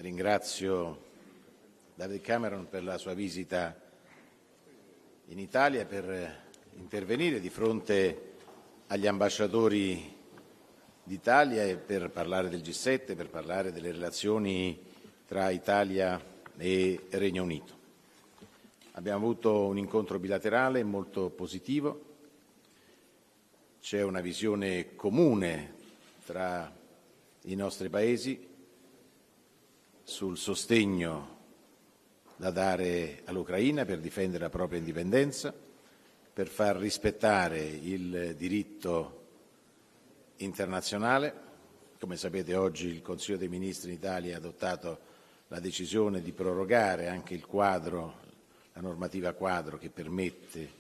Ringrazio David Cameron per la sua visita in Italia per intervenire di fronte agli ambasciatori d'Italia e per parlare del G7, per parlare delle relazioni tra Italia e Regno Unito. Abbiamo avuto un incontro bilaterale molto positivo, c'è una visione comune tra i nostri paesi sul sostegno da dare all'Ucraina per difendere la propria indipendenza, per far rispettare il diritto internazionale. Come sapete, oggi il Consiglio dei Ministri in Italia ha adottato la decisione di prorogare anche il quadro, la normativa quadro che permette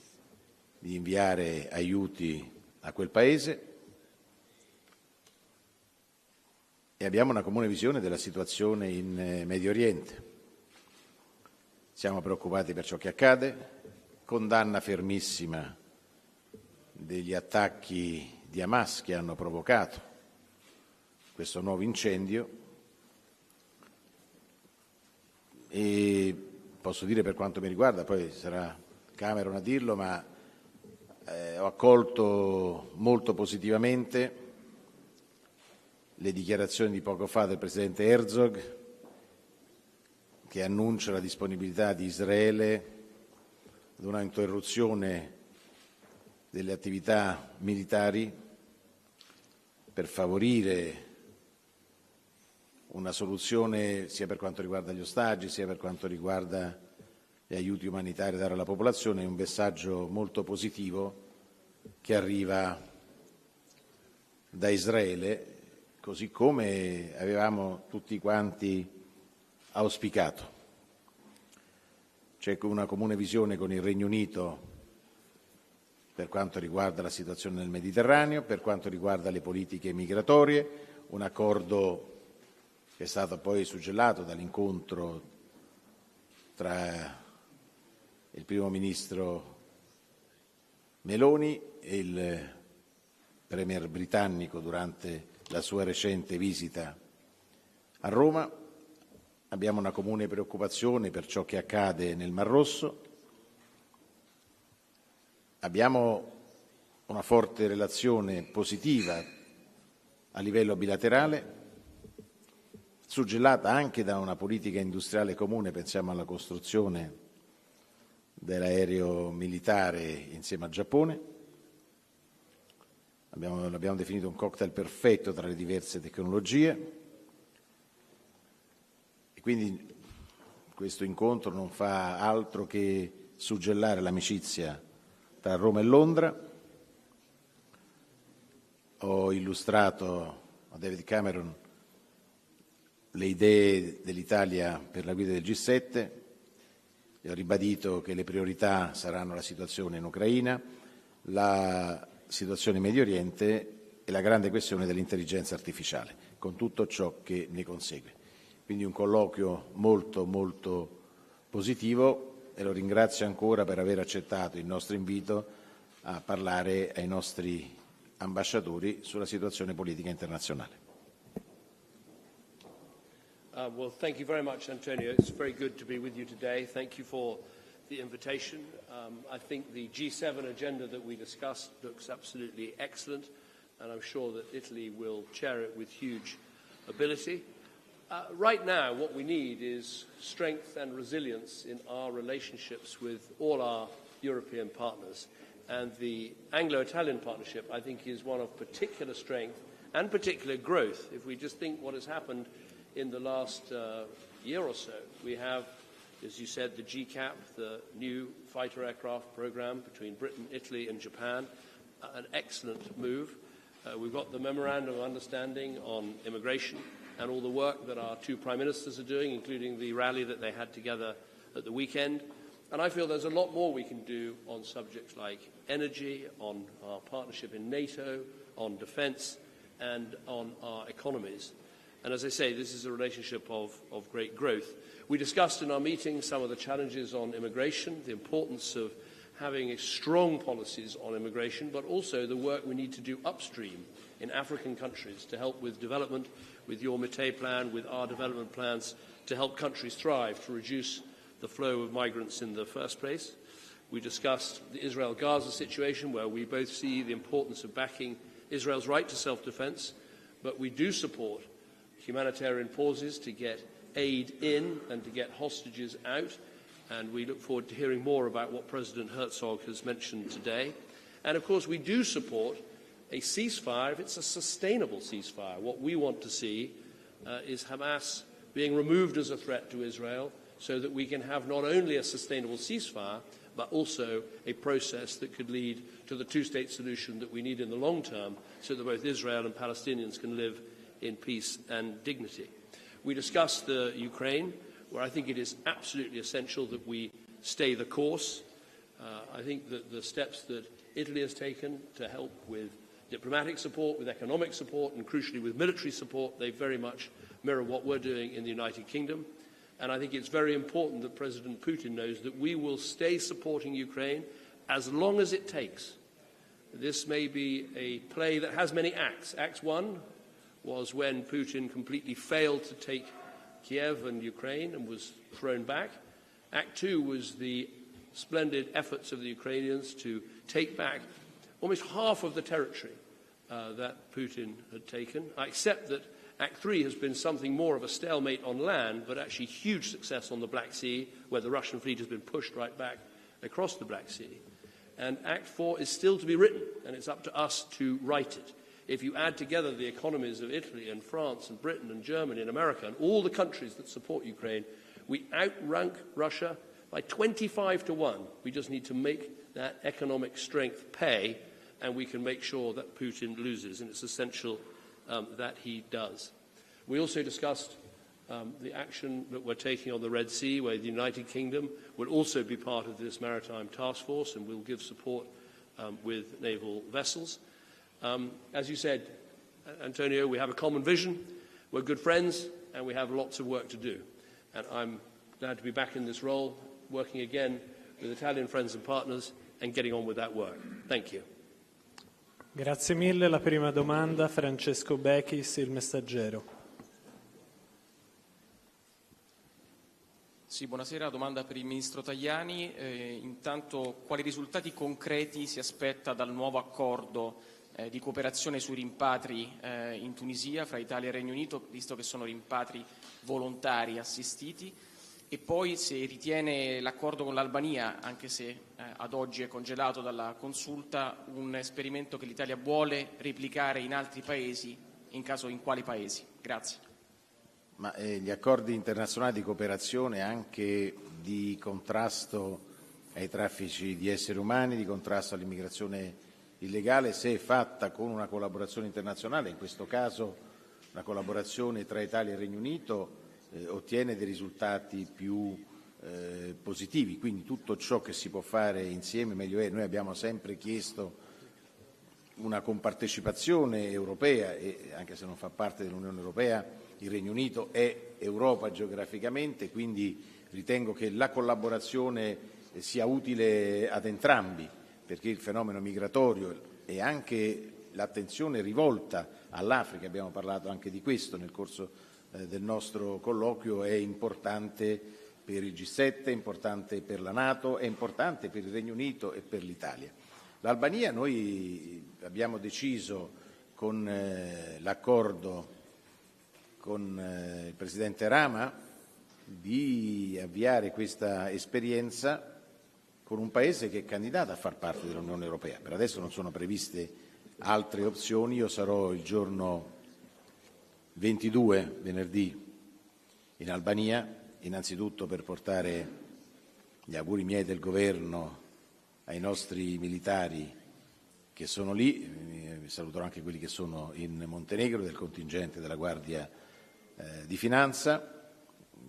di inviare aiuti a quel Paese. E abbiamo una comune visione della situazione in Medio Oriente. Siamo preoccupati per ciò che accade, condanna fermissima degli attacchi di Hamas che hanno provocato questo nuovo incendio e posso dire, per quanto mi riguarda, poi sarà Cameron a dirlo, ma ho accolto molto positivamente le dichiarazioni di poco fa del presidente Herzog, che annuncia la disponibilità di Israele ad una interruzione delle attività militari per favorire una soluzione sia per quanto riguarda gli ostaggi, sia per quanto riguarda gli aiuti umanitari da dare alla popolazione. È un messaggio molto positivo che arriva da Israele, così come avevamo tutti quanti auspicato. C'è una comune visione con il Regno Unito per quanto riguarda la situazione nel Mediterraneo, per quanto riguarda le politiche migratorie, un accordo che è stato poi suggellato dall'incontro tra il primo ministro Meloni e il premier britannico durante la sua recente visita a Roma. Abbiamo una comune preoccupazione per ciò che accade nel Mar Rosso. Abbiamo una forte relazione positiva a livello bilaterale, suggellata anche da una politica industriale comune. Pensiamo alla costruzione dell'aereo militare insieme al Giappone. L'abbiamo definito un cocktail perfetto tra le diverse tecnologie e quindi questo incontro non fa altro che suggellare l'amicizia tra Roma e Londra. Ho illustrato a David Cameron le idee dell'Italia per la guida del G7 e ho ribadito che le priorità saranno la situazione in Ucraina, la situazione in Medio Oriente e la grande questione dell'intelligenza artificiale, con tutto ciò che ne consegue. Quindi un colloquio molto molto positivo e lo ringrazio ancora per aver accettato il nostro invito a parlare ai nostri ambasciatori sulla situazione politica internazionale. Well, thank you very much, Antonio. It's very good to be with you today. Thank you for the invitation. I think the G7 agenda that we discussed looks absolutely excellent, and I'm sure that Italy will chair it with huge ability. Right now, what we need is strength and resilience in our relationships with all our European partners. And the Anglo-Italian partnership, I think, is one of particular strength and particular growth. If we just think what has happened in the last year or so, we have, as you said, the GCAP, the new fighter aircraft program between Britain, Italy and Japan, an excellent move. We've got the Memorandum of Understanding on immigration and all the work that our two Prime Ministers are doing, including the rally that they had together at the weekend. And I feel there's a lot more we can do on subjects like energy, on our partnership in NATO, on defence and on our economies. And as I say, this is a relationship of great growth. We discussed in our meeting some of the challenges on immigration, the importance of having strong policies on immigration, but also the work we need to do upstream in African countries to help with development, with your Mete plan, with our development plans, to help countries thrive, to reduce the flow of migrants in the first place. We discussed the Israel-Gaza situation, where we both see the importance of backing Israel's right to self-defense, but we do support humanitarian pauses to get aid in and to get hostages out, and we look forward to hearing more about what President Herzog has mentioned today. And of course, we do support a ceasefire if it's a sustainable ceasefire. What we want to see is Hamas being removed as a threat to Israel, so that we can have not only a sustainable ceasefire, but also a process that could lead to the two-state solution that we need in the long term, so that both Israel and Palestinians can live in peace and dignity. We discussed the Ukraine, where I think it is absolutely essential that we stay the course. I think that the steps that Italy has taken to help with diplomatic support, with economic support, and crucially with military support, they very much mirror what we're doing in the United Kingdom. And I think it's very important that President Putin knows that we will stay supporting Ukraine as long as it takes. This may be a play that has many acts. Act 1 was when Putin completely failed to take Kiev and Ukraine and was thrown back. Act 2 was the splendid efforts of the Ukrainians to take back almost half of the territory that Putin had taken. I accept that Act 3 has been something more of a stalemate on land, but actually huge success on the Black Sea, where the Russian fleet has been pushed right back across the Black Sea. And Act 4 is still to be written, and it's up to us to write it. If you add together the economies of Italy and France and Britain and Germany and America and all the countries that support Ukraine, we outrank Russia by 25 to 1. We just need to make that economic strength pay, and we can make sure that Putin loses, and it's essential that he does. We also discussed the action that we're taking on the Red Sea, where the United Kingdom will also be part of this maritime task force and will give support with naval vessels. As you said, Antonio, we have a common vision, we're good friends, and we have lots of work to do. And I'm glad to be back in this role, working again with Italian friends and partners and getting on with that work. Thank you. Grazie mille. La prima domanda, Francesco Bechis, Il Messaggero. Sì, buonasera. Domanda per il Ministro Tajani. Intanto, quali risultati concreti si aspetta dal nuovo accordo di cooperazione sui rimpatri in Tunisia fra Italia e Regno Unito, visto che sono rimpatri volontari assistiti? E poi se ritiene l'accordo con l'Albania, anche se ad oggi è congelato dalla consulta, un esperimento che l'Italia vuole replicare in altri paesi, in caso in quali paesi? Grazie. Ma gli accordi internazionali di cooperazione anche di contrasto ai traffici di esseri umani, di contrasto all'immigrazione illegale, se è fatta con una collaborazione internazionale, in questo caso una collaborazione tra Italia e Regno Unito, ottiene dei risultati più positivi, quindi tutto ciò che si può fare insieme meglio è. Noi abbiamo sempre chiesto una compartecipazione europea e anche se non fa parte dell'Unione Europea il Regno Unito è Europa geograficamente, quindi ritengo che la collaborazione sia utile ad entrambi, perché il fenomeno migratorio e anche l'attenzione rivolta all'Africa, abbiamo parlato anche di questo nel corso del nostro colloquio, è importante per il G7, è importante per la Nato, è importante per il Regno Unito e per l'Italia. L'Albania noi abbiamo deciso con l'accordo con il Presidente Rama di avviare questa esperienza con un Paese che è candidato a far parte dell'Unione Europea. Per adesso non sono previste altre opzioni, io sarò il giorno 22, venerdì, in Albania, innanzitutto per portare gli auguri miei del governo ai nostri militari che sono lì, saluterò anche quelli che sono in Montenegro del contingente della Guardia di Finanza,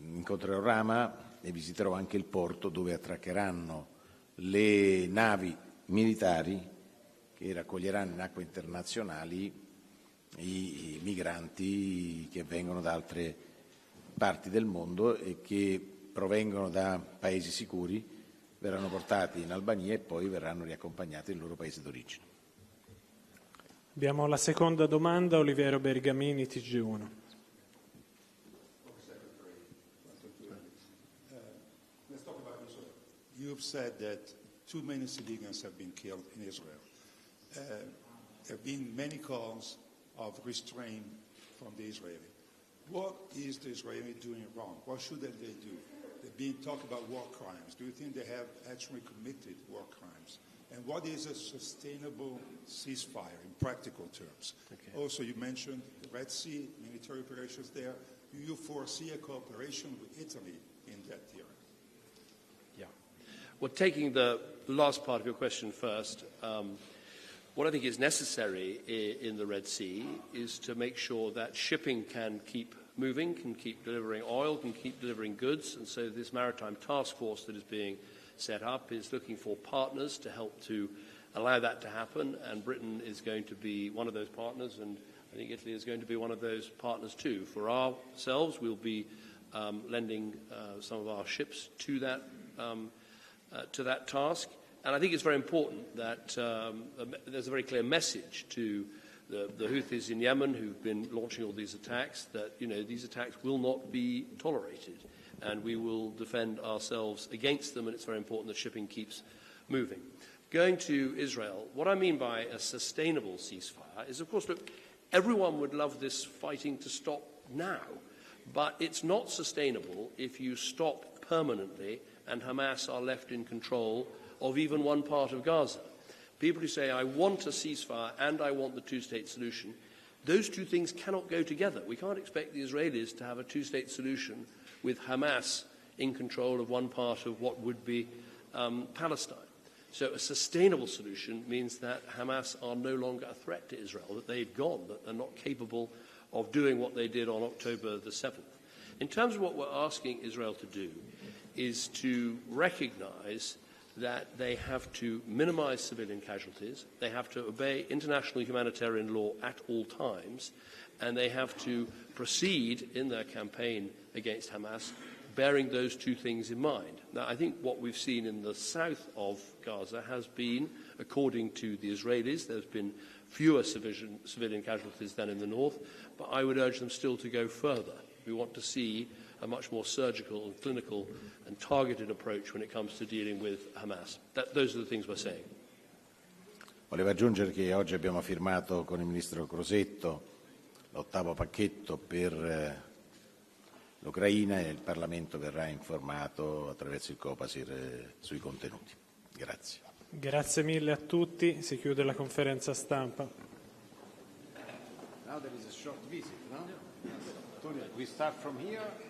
incontrerò Rama e visiterò anche il porto dove attraccheranno le navi militari che raccoglieranno in acque internazionali i migranti che vengono da altre parti del mondo e che provengono da paesi sicuri verranno portati in Albania e poi verranno riaccompagnati nel loro paese d'origine. Abbiamo la seconda domanda, Oliviero Bergamini, TG1. Let's talk about Israel. You've said that 2 million civilians have been killed in Israel. There have been many calls of restraint from the Israeli. What is the Israeli doing wrong? What should they do? They've been talking about war crimes. Do you think they have actually committed war crimes? And what is a sustainable ceasefire in practical terms? Okay. Also, you mentioned the Red Sea, military operations there. Do you foresee a cooperation with Italy in that area? Yeah. Well, taking the last part of your question first, what I think is necessary in the Red Sea is to make sure that shipping can keep moving, can keep delivering oil, can keep delivering goods. And so this maritime task force that is being set up is looking for partners to help to allow that to happen. And Britain is going to be one of those partners, and I think Italy is going to be one of those partners too. For ourselves, we'll be lending some of our ships to that task. And I think it's very important that there's a very clear message to the Houthis in Yemen who've been launching all these attacks that, these attacks will not be tolerated and we will defend ourselves against them, and it's very important that shipping keeps moving. Going to Israel, what I mean by a sustainable ceasefire is, of course, look, everyone would love this fighting to stop now, but it's not sustainable if you stop permanently and Hamas are left in control of even one part of Gaza. People who say, I want a ceasefire and I want the two-state solution, those two things cannot go together. We can't expect the Israelis to have a two-state solution with Hamas in control of one part of what would be Palestine. So a sustainable solution means that Hamas are no longer a threat to Israel, that they've gone, that they're not capable of doing what they did on October the 7th. In terms of what we're asking Israel to do is to recognize that they have to minimize civilian casualties, they have to obey international humanitarian law at all times, and they have to proceed in their campaign against Hamas bearing those two things in mind. Now, I think what we've seen in the south of Gaza has been, according to the Israelis, there's been fewer civilian casualties than in the north, but I would urge them still to go further. We want to see a much more surgical and clinical and targeted approach when it comes to dealing with Hamas. Those are the things we're saying. Volevo aggiungere che oggi abbiamo firmato con il Ministro Crosetto l'8º pacchetto per l'Ucraina e il Parlamento verrà informato attraverso il Copasir sui contenuti. Grazie. Grazie mille a tutti, si chiude la conferenza stampa. Now there is a short visit, no? Antonio, we start from here.